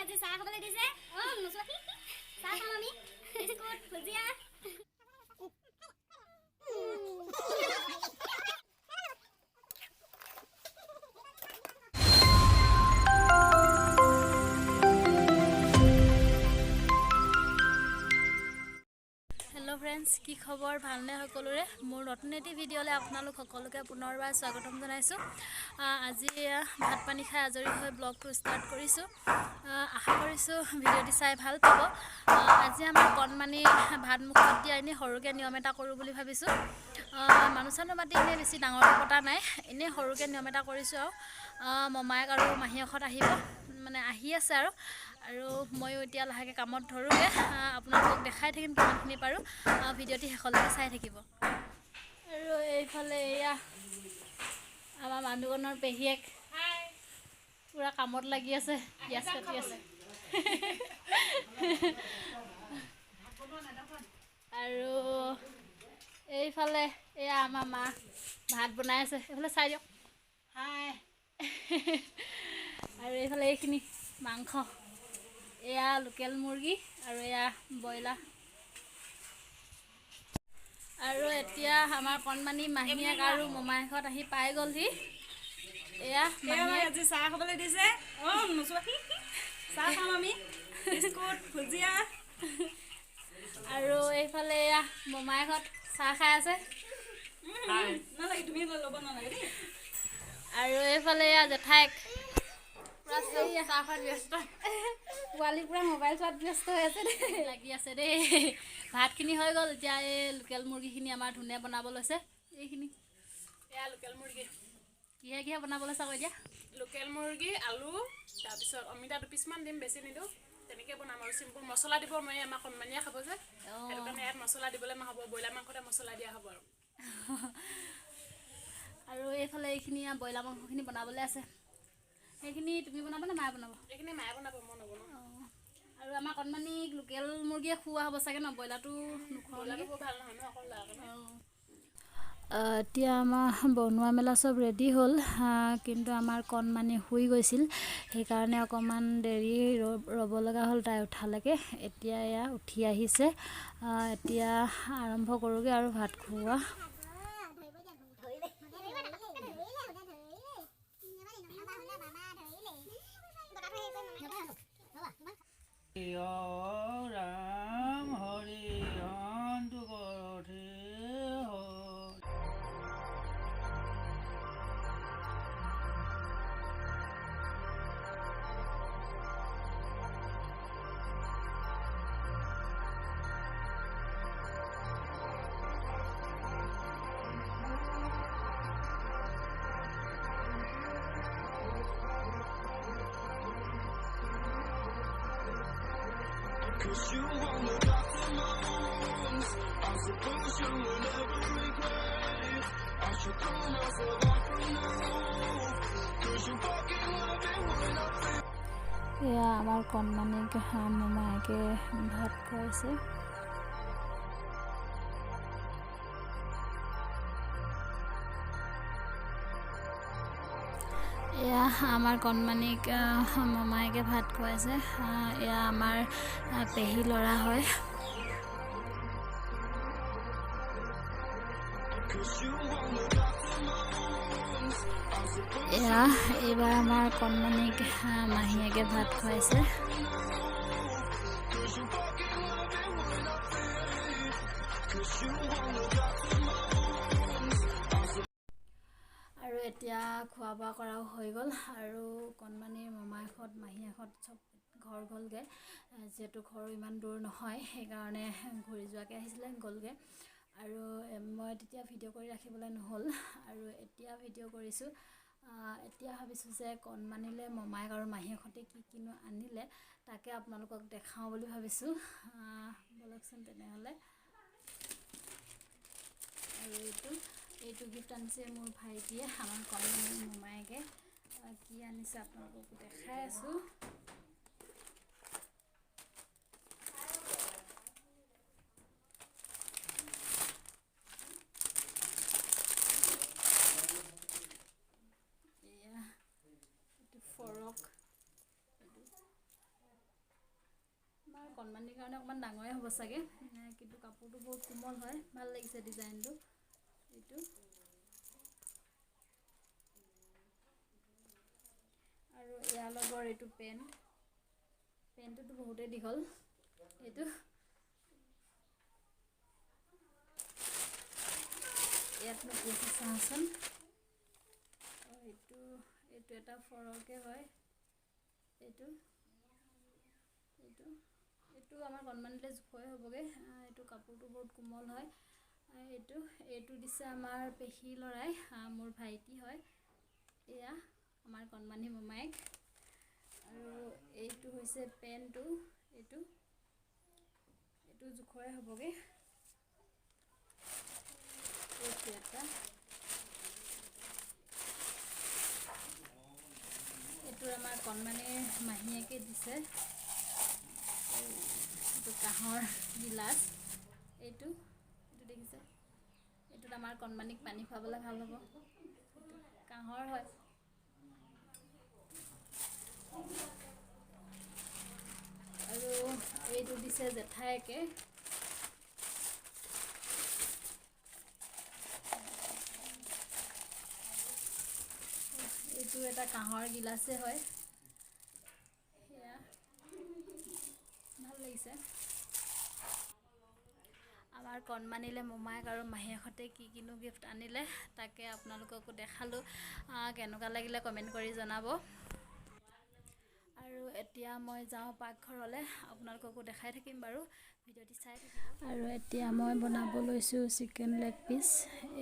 আজি চাহ খাবলৈ দিছে নোচোৱা চাহ খাম আমি বিস্কুট ভুজিয়া हेलो फ्रेंड्स की खबर भालने सकलोरे मोर नतुन एटी भिडिओले आपनालोक सकलोके पुनरबार स्वागतम जनाइछो। আজি भात पानी खाई आजरी हो ब्लगटो स्टार्ट करिसो। आशा करिसो भिडिओटी चाइ ভাল পাব। আজি आमार कणमानी भात मुखत दिया एने सरुके नियम एटा करू बुली भाबिसो। मानु सानु माति एने बेसी डाঙर पता नाइ एने सरुके नियम एटा करिसो। ममायक आरो माहियखत आहिब माने आहि আছে আৰু ময়ো এতিয়া লাহেকে কামত ধৰোগে। আপোনালোকক দেখাই থাকিম কিমানখিনি পাৰো। ভিডিঅ'টি শেষলৈকে চাই থাকিব। আৰু এইফালে এয়া আমাৰ মানুহজনৰ পেহিয়েক পুৰা কামত লাগি আছে, পিয়াজ কাটি আছে। আৰু এইফালে এয়া আমাৰ মা ভাত বনাই আছে, এইফালে চাই দিয়ক। হাই আৰু এইফালে এইখিনি মাংস, এয়া লোকেল মুৰ্গী আৰু এয়া ব্ৰইলাৰ। আৰু এতিয়া আমাৰ কণমানি মাহিয়েক আৰু মমায়েকত আহি পাই গ'লহি। এয়া মাহিয়েক আজি চাহ খাবলৈ দিছে নোচোৱা চাহ খাম আমি বিস্কুট ভুজিয়া। আৰু এইফালে এয়া মমায়েকত চাহ খাই আছে। নালাগে তুমি ল'ব নালাগে দেই। আৰু এইফালে এয়া জেঠাইক পুৰা চাহ খোৱাত ব্যস্ত, পোৱালি পুৰা মোবাইল চোৱাত ব্যস্ত হৈ আছে দেই, লাগি আছে দেই। ভাতখিনি হৈ গ'ল, এতিয়া এই লোকেল মুৰ্গীখিনি আমাৰ ধুনে বনাব লৈছে। এইখিনি এয়া লোকেল মুৰ্গী কিহে কিহে বনাব লৈছে আকৌ এতিয়া? লোকেল মুৰ্গী আলু তাৰপিছত অমিতা 2 পিচমান দিম, বেছি নিদিওঁ। তেনেকৈ বনাম আৰু চিম্পুল মছলা দিব মই আমাৰ কণমানিয়ে খাব যে, সেইটো কাৰণে ইয়াত মছলা দিবলৈ নহ'ব। ব্ৰইলাৰ মাংসতে মছলা দিয়া হ'ব আৰু। আৰু এইফালে এইখিনি ব্ৰইলাৰ মাংসখিনি বনাবলৈ আছে। সেইখিনি তুমি বনাবা নে মায়ে বনাব? এইখিনি মায়ে বনাব, মই নবনাওঁ। আৰু আমাৰ কণমানিক লোকেল মুৰ্গীয়ে খুওৱা হ'ব চাগে ন, ব্ৰইলাৰটো নোখোৱা ব্ৰইলাৰটো বৰ ভাল নহয় ন, অকল লাগ। এতিয়া আমাৰ বনোৱা মেলা চব ৰেডি হ'ল, কিন্তু আমাৰ কণমানি শুই গৈছিল, সেইকাৰণে অকণমান দেৰি ৰ'ব লগা হ'ল তাই উঠালৈকে। এতিয়া এয়া উঠি আহিছে, এতিয়া আৰম্ভ কৰোঁগৈ আৰু ভাত খুওৱা। राम हरि हंतु करथे Cause you wanna got to my wounds. I suppose you will never regret it. I should throw myself out from the roof. Cause you fucking love it when I feel. এয়া আমাৰ কণমানিক মমায়েকে ভাত খুৱাইছে। এয়া আমাৰ কণমানিক মমায়েকে ভাত খুৱাইছে। এয়া আমাৰ পেহী ল'ৰা হয়। এয়া এইবাৰ আমাৰ কণমানিক মাহীয়েকে ভাত খুৱাইছে। আৰু এতিয়া খোৱা বোৱা কৰাও হৈ গ'ল, আৰু কণমানিৰ মমায়েকত মাহীয়েকত চব ঘৰ গ'লগৈ। যিহেতু ঘৰ ইমান দূৰ নহয়, সেইকাৰণে ঘূৰি যোৱাকৈ আহিছিলে, গ'লগৈ। আৰু মই তেতিয়া ভিডিঅ' কৰি ৰাখিবলৈ নহ'ল, আৰু এতিয়া ভিডিঅ' কৰিছোঁ। এতিয়া ভাবিছোঁ যে কণমানিলে মমায়েক আৰু মাহীয়েকহঁতে কি কিনো আনিলে তাকে আপোনালোকক দেখাওঁ বুলি ভাবিছোঁ। বলকচোন তেনেহ'লে। আৰু এইটো গিফ্ট আনিছে মোৰ ভাইটিয়ে, আমাৰ কণমানিৰ মমায়েকে। কি আনিছে আপোনালোকক দেখাই আছোঁ। ফৰক কণমানিৰ কাৰণে অকণমান ডাঙৰে হ'ব চাগে, কিন্তু কাপোৰটো বহুত কোমল হয়, ভাল লাগিছে ডিজাইনটো। এইটো আৰু ইয়াৰ লগৰ এইটো পেণ্টটোতো বহুতেই দীঘল। এইটো ইয়াত মই চাওঁচোন। এইটো এটা ফৰকে হয়। এইটো আমাৰ কণমানিলে জোখৰে হ'বগৈ। এইটো কাপোৰটো বহুত কোমল হয়। এইটো দিছে আমাৰ পেহী ল'ৰাই, মোৰ ভাইটি হয়। এয়া আমাৰ কণমানি মোমায়েক। আৰু এইটো হৈছে পেণ্টটো। এইটো জোখৰে হ'বগৈ। এইটো এটা এইটো আমাৰ কণমানিৰ মাহীয়েকে দিছে। এইটো কাঁহৰ গিলাচ। এইটো দেখিছে, এইটোত আমাৰ কণমানিক পানী খুৱাবলৈ ভাল হ'ব। কাঁহৰ হয়। আৰু এইটো দিছে জেঠাইকে। এইটো এটা কাঁহৰ গিলাচে হয়। সেয়া ভাল লাগিছে। আমাৰ কণমানিলে মোমায়েক আৰু মাহীয়েকহঁতে কিনো গিফ্ট আনিলে তাকে আপোনালোককো দেখালোঁ। কেনেকুৱা লাগিলে কমেণ্ট কৰি জনাব। আৰু এতিয়া মই যাওঁ পাকঘৰলৈ, আপোনালোককো দেখাই থাকিম বাৰু, ভিডিঅ'টি চাই থাকিব। আৰু এতিয়া মই বনাব লৈছোঁ চিকেন লেগ পিচ।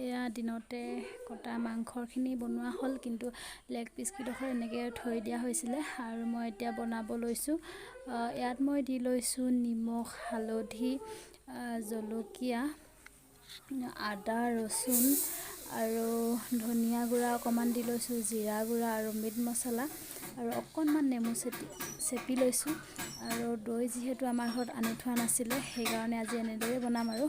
এয়া দিনতে কটা মাংসখিনি বনোৱা হ'ল, কিন্তু লেগ পিচকেইডোখৰ এনেকৈ থৈ দিয়া হৈছিলে। আৰু মই এতিয়া বনাব লৈছোঁ। ইয়াত মই দি লৈছোঁ নিমখ, হালধি, জলকীয়া, আদা, ৰচুন আৰু ধনিয়া গুড়া অকণমান দি লৈছোঁ, জিৰা গুড়া আৰু মিট মছলা, আৰু অকণমান নেমু চেপি লৈছোঁ। আৰু দৈ যিহেতু আমাৰ ঘৰত আনি থোৱা নাছিলে, সেইকাৰণে আজি এনেদৰেই বনাম। আৰু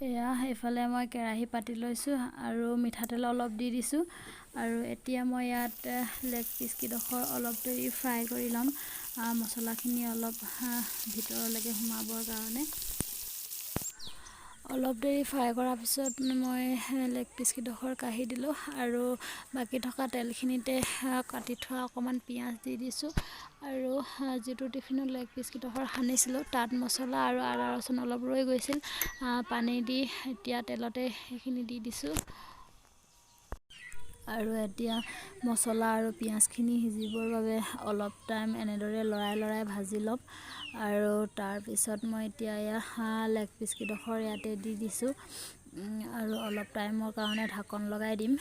এয়া সেইফালে মই কেৰাহী পাতি লৈছোঁ আৰু মিঠাতেল অলপ দি দিছোঁ। আৰু এতিয়া মই ইয়াত লেগ পিচকেইডোখৰ অলপ দেৰি ফ্ৰাই কৰি ল'ম, মছলাখিনি অলপ ভিতৰলৈকে সোমাবৰ কাৰণে। অলপ দেৰি ফ্ৰাই কৰাৰ পিছত মই লেগ পিচকেইডোখৰ কাঢ়ি দিলোঁ আৰু বাকী থকা তেলখিনিতে কাটি থোৱা অকণমান পিঁয়াজ দি দিছোঁ। আৰু যিটো টিফিনত লেগ পিচকেইডোখৰ সানিছিলোঁ, তাত মছলা আৰু আদা ৰচুন অলপ ৰৈ গৈছিল। পানী দি এতিয়া তেলতে সেইখিনি দি দিছোঁ। আৰু এতিয়া মছলা আৰু পিঁয়াজখিনি সিজিবৰ বাবে অলপ টাইম এনেদৰে লৰাই ভাজি ল'ম। আৰু তাৰপিছত মই এতিয়া লেগ পিচকেইডোখৰ ইয়াতে দি দিছোঁ আৰু অলপ টাইমৰ কাৰণে ঢাকন লগাই দিম।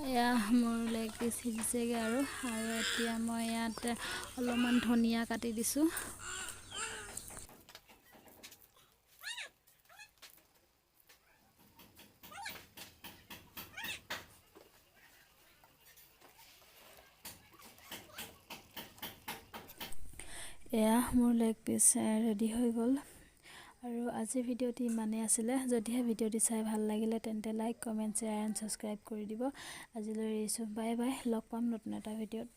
এয়া মোৰ লেগ পিচ সিজিছেগৈ। আৰু এতিয়া মই ইয়াত অলপমান ধনিয়া কাটি দিছোঁ। এয়া মোৰ লেগ পিচ ৰেডি হৈ গ'ল। আৰু আজিৰ ভিডিঅ'টি ইমানেই আছিলে। যদিহে ভিডিঅ'টি চাই ভাল লাগিলে তেন্তে like, comment, share and subscribe কৰি দিব। আজিলৈ এৰিছোঁ। Bye bye. লগ পাম নতুন এটা ভিডিঅ'ত।